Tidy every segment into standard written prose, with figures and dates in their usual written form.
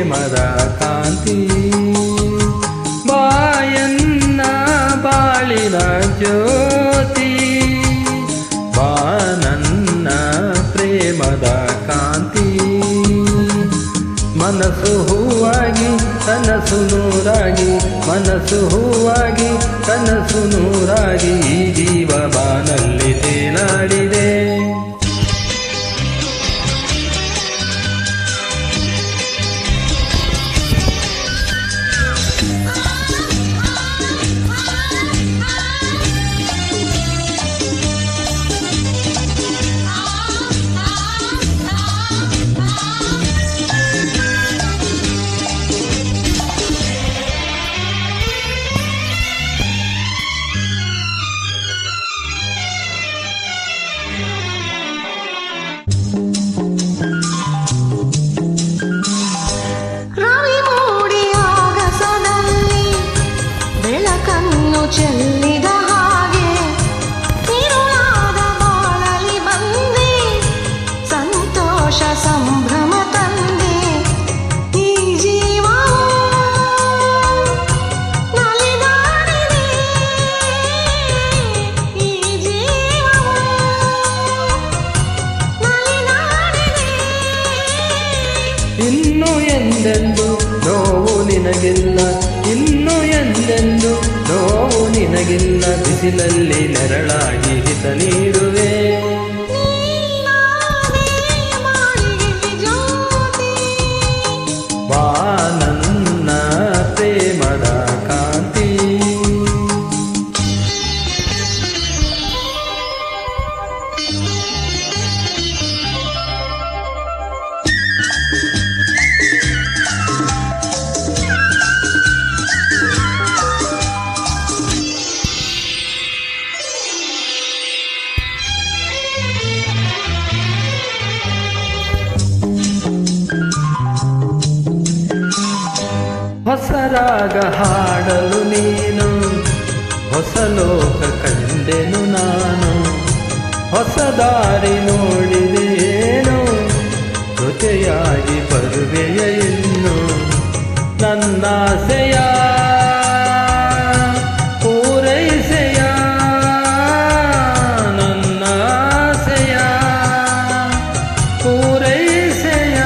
ಪ್ರೇಮದ ಕಾಂತಿ ಬಾಯನ್ನ ಬಾಳಿನ ಜ್ಯೋತಿ ಬಾ ನನ್ನ ಪ್ರೇಮದ ಕಾಂತಿ ಮನಸ್ಸು ಹೂವಾಗಿ ಕನಸು ನೂರಾಗಿ ಮನಸ್ಸು ಹೂವಾಗಿ ಕನಸು ನೂರಾಗಿ ಈ ಜೀವ ಬಾನಲ್ಲಿ ತೇಲಾಡಿದೆ ಚೆಲ್ಲಿದ ಹಾಗೆ ತಿರುಳಾದ ಬಾಳಲಿ ಬಂದೆ ಸಂತೋಷ ಸಂಭ್ರಮ ತಂದೆ ಈ ಜೀವ ನಲಿದಾಡಿದೆ ಈ ಜೀವ ನಲಿದಾಡಿದೆ ಇನ್ನು ಎಂದೆಂದು ನೋವು ನಿನಗಿಲ್ಲ ಇನ್ನು ಎಂದೆಂದು ನೋವು ನಿನಗಿಲ್ಲ ಬಿಸಿಲಲ್ಲಿ ನೆರಳಾಗಿ ಹಿತ ನೀಡುವೆ ಬಾ ನನ್ನ ಪ್ರೇಮದ ಕಾಂತಿ ಹೊಸ ರಾಗ ಹಾಡಲು ನೀನು ಹೊಸ ಲೋಕ ಕಂಡೆನು ನಾನು ಹೊಸ ದಾರಿ ನೋಡಿದೇನು ಜೊತೆಯಾಗಿ ಬರುವೆಯ ಇನ್ನು ನನ್ನಾಸೆಯ ಪೂರೈಸೆಯ ನನ್ನಾಸೆಯ ಪೂರೈಸೆಯ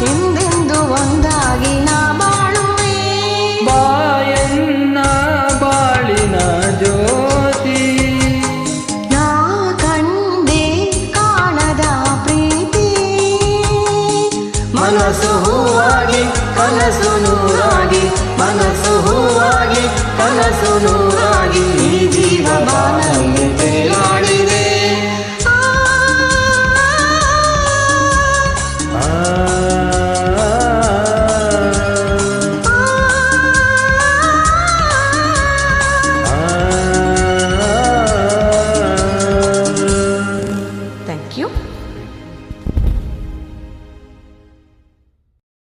ಎಂದೆಂದು ಒಂದಾಗಿ ನಾ ಬಾಳುವೆ ಬಾಯನ್ನ ಬಾಳಿನ ಜ್ಯೋತಿ ನಾ ಕಂಡೆ ಕಾಣದ ಪ್ರೀತಿ ಮನಸ್ಸು ಹೂವಾಗಿ ಕನಸು ನೂರಾಗಿ ಮನಸ್ಸು ಹೂವಾಗಿ ಕನಸು ನೂರಾಗಿ ಈ ಜೀವ ಬಾನಲ್ಲಿ